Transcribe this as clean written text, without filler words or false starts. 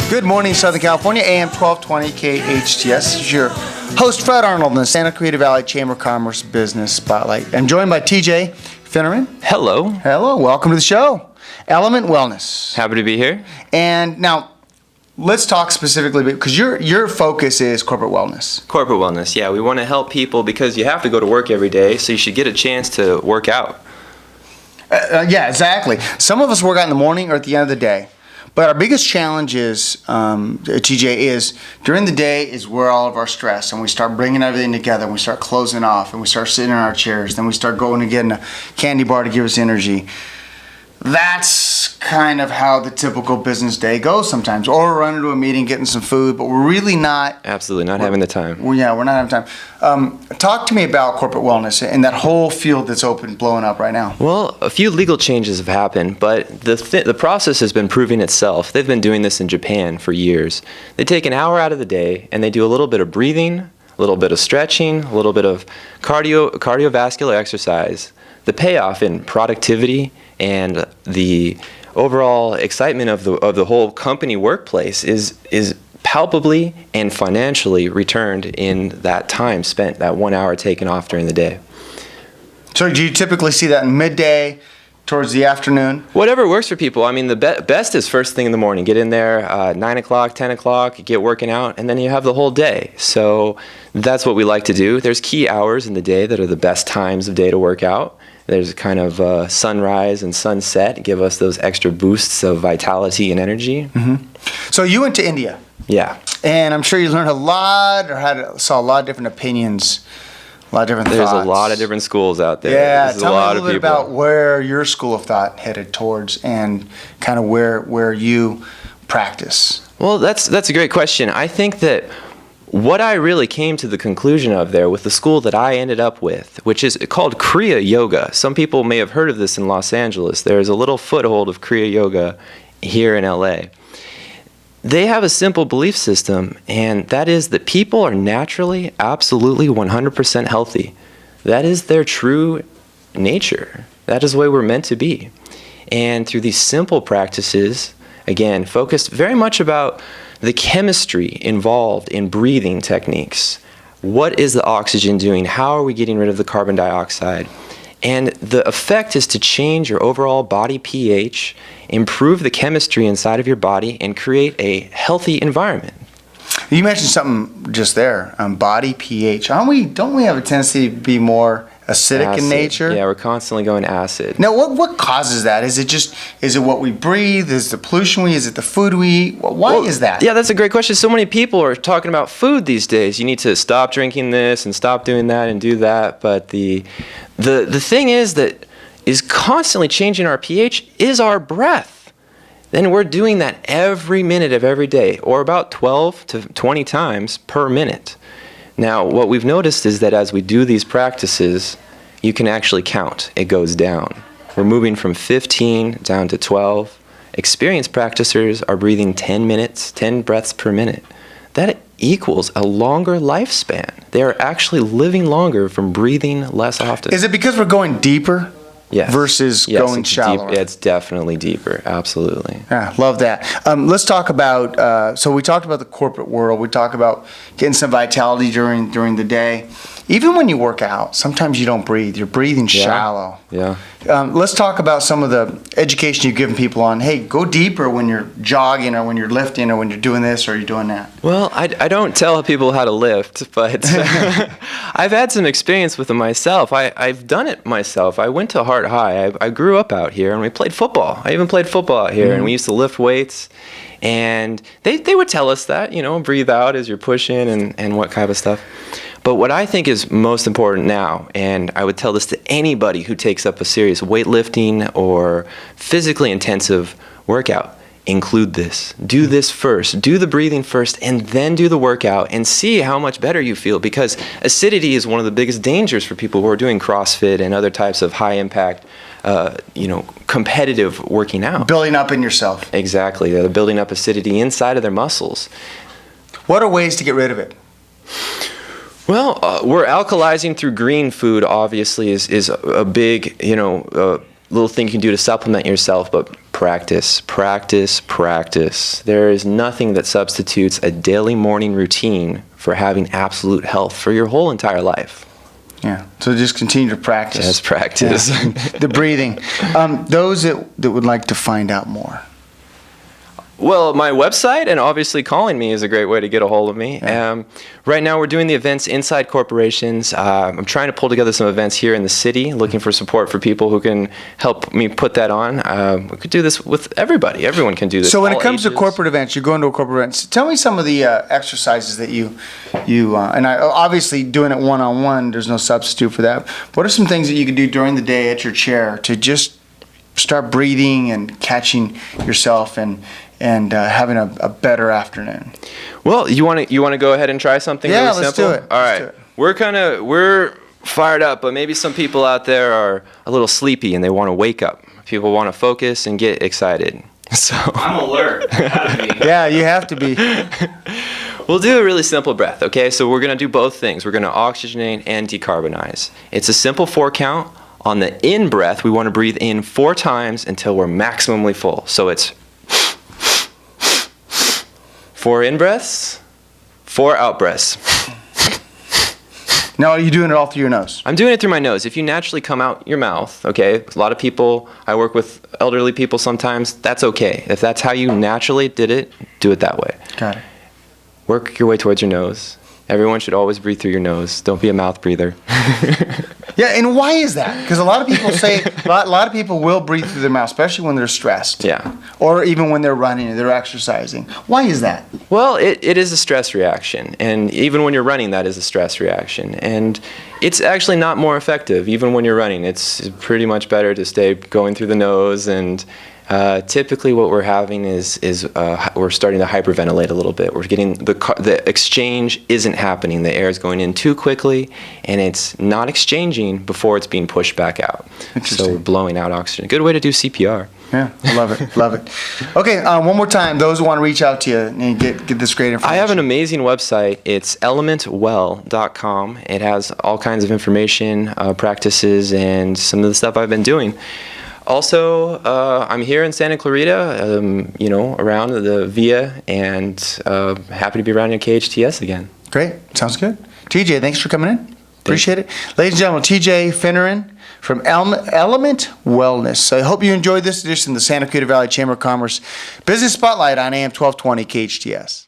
Good morning, Southern California, AM 1220 KHTS. This is your host, Fred Arnold, in the Santa Clarita Valley Chamber of Commerce Business Spotlight. I'm joined by TJ Finneran. Hello. Hello, welcome to the show. Element Wellness. Happy to be here. And now, let's talk specifically, because your focus is corporate wellness. Corporate wellness, yeah. We want to help people because you have to go to work every day, so you should get a chance to work out. Yeah, exactly. Some of us work out in the morning or at the end of the day. But our biggest challenge is, TJ, is during the day is where all of our stress, and we start bringing everything together, and we start closing off, and we start sitting in our chairs, then we start going and getting a candy bar to give us energy. That's kind of how the typical business day goes sometimes. Or we're running to a meeting, getting some food, but we're really not... Absolutely, not having the time. We're not having time. Talk to me about corporate wellness and that whole field that's blowing up right now. Well, a few legal changes have happened, but the process has been proving itself. They've been doing this in Japan for years. They take an hour out of the day, and they do a little bit of breathing, a little bit of stretching, a little bit of cardiovascular exercise. The payoff in productivity and the overall excitement of the whole company workplace is palpably and financially returned in that time spent, that 1 hour taken off during the day. So do you typically see that in midday, towards the afternoon? Whatever works for people. I mean, the best is first thing in the morning. Get in there 9 o'clock, 10 o'clock, get working out, and then you have the whole day. So that's what we like to do. There's key hours in the day that are the best times of day to work out. There's kind of sunrise and sunset, give us those extra boosts of vitality and energy. Mm-hmm. So you went to India. Yeah. And I'm sure you learned a lot, or saw a lot of different opinions, a lot of different thoughts. There's a lot of different schools out there. Yeah, There's tell me a lot little of bit people. about where your school of thought headed towards and kind of where you practice. Well, that's a great question. I think that what I really came to the conclusion of there with the school that I ended up with, which is called Kriya Yoga. Some people may have heard of this in Los Angeles. There's a little foothold of Kriya Yoga here in LA. They have a simple belief system, and that is that people are naturally, absolutely 100% healthy. That is their true nature. That is the way we're meant to be. And through these simple practices, again, focused very much about the chemistry involved in breathing techniques. What is the oxygen doing? How are we getting rid of the carbon dioxide? And the effect is to change your overall body pH, improve the chemistry inside of your body, and create a healthy environment. You mentioned something just there, body pH. Don't we have a tendency to be more acidic Acid. in nature? Yeah, we're constantly going acid. Now, what causes that? Is it what we breathe? Is it the pollution we eat? Is it the food we eat? Why is that? Yeah, that's a great question. So many people are talking about food these days. You need to stop drinking this and stop doing that and do that. But the thing is that is constantly changing our pH is our breath. Then we're doing that every minute of every day, or about 12 to 20 times per minute. Now, what we've noticed is that as we do these practices, you can actually count. It goes down. We're moving from 15 down to 12. Experienced practicers are breathing 10 minutes, 10 breaths per minute. That equals a longer lifespan. They are actually living longer from breathing less often. Is it because we're going deeper? Yes. Versus going shallower? It's definitely deeper, absolutely. Yeah, love that. Let's talk about, so we talked about the corporate world. We talked about getting some vitality during the day. Even when you work out, sometimes you don't breathe. You're breathing shallow. Yeah. Let's talk about some of the education you've given people on, hey, go deeper when you're jogging or when you're lifting or when you're doing this or you're doing that. Well, I don't tell people how to lift, but I've had some experience with it myself. I've done it myself. I went to Hart High. I grew up out here, and we played football. I even played football out here, and we used to lift weights. And they would tell us that, breathe out as you're pushing and what kind of stuff. But what I think is most important now, and I would tell this to anybody who takes up a serious weightlifting or physically intensive workout, include this. Do this first. Do the breathing first, and then do the workout, and see how much better you feel, because acidity is one of the biggest dangers for people who are doing CrossFit and other types of high-impact, competitive working out. Building up in yourself. Exactly. They're building up acidity inside of their muscles. What are ways to get rid of it? Well, we're alkalizing through green food, obviously, is a big, little thing you can do to supplement yourself. But practice, practice, practice. There is nothing that substitutes a daily morning routine for having absolute health for your whole entire life. Yeah. So just continue to practice. Just practice. Yeah. The breathing. Those that would like to find out more. Well, my website and obviously calling me is a great way to get a hold of me. Yeah. Right now we're doing the events inside corporations. I'm trying to pull together some events here in the city, looking for support for people who can help me put that on. We could do this with everybody. Everyone can do this. So when all it comes to ages. corporate events, you're going to a corporate event. Tell me some of the exercises that you and I obviously doing it one-on-one, there's no substitute for that. What are some things that you can do during the day at your chair to just start breathing and catching yourself and having a better afternoon? Well, you want to go ahead and try something Yeah, really let's simple? do it. All Let's right. do it. We're fired up, but maybe some people out there are a little sleepy and they want to wake up. People want to focus and get excited. So I'm alert. Gotta be. Yeah, you have to be. we'll do a really simple breath, okay? So we're going to do both things. We're going to oxygenate and decarbonize. It's a simple 4 count. On the in breath, we want to breathe in 4 times until we're maximally full. So it's 4 in breaths, 4 out breaths. Now, are you doing it all through your nose? I'm doing it through my nose. If you naturally come out your mouth, okay, a lot of people, I work with elderly people sometimes, that's okay. If that's how you naturally did it, do it that way. Got it. Work your way towards your nose. Everyone should always breathe through your nose. Don't be a mouth breather. Yeah, and why is that? Because a lot of people say, a lot of people will breathe through their mouth, especially when they're stressed. Yeah. Or even when they're running or they're exercising. Why is that? Well, it is a stress reaction. And even when you're running, that is a stress reaction. And it's actually not more effective. Even when you're running, it's pretty much better to stay going through the nose. And typically what we're having is we're starting to hyperventilate a little bit. We're getting the exchange isn't happening. The air is going in too quickly, and it's not exchanging before it's being pushed back out. Interesting. So we're blowing out oxygen. Good way to do CPR. Yeah, I love it. Love it. Okay, one more time. Those who want to reach out to you and get this great information. I have an amazing website. It's elementwell.com. It has all kinds of information, practices, and some of the stuff I've been doing. Also, I'm here in Santa Clarita, around the VIA, and happy to be around in KHTS again. Great. Sounds good. TJ, thanks for coming in. Appreciate it. Ladies and gentlemen, TJ Finneran from Element Wellness. So I hope you enjoyed this edition of the Santa Clarita Valley Chamber of Commerce Business Spotlight on AM 1220 KHTS.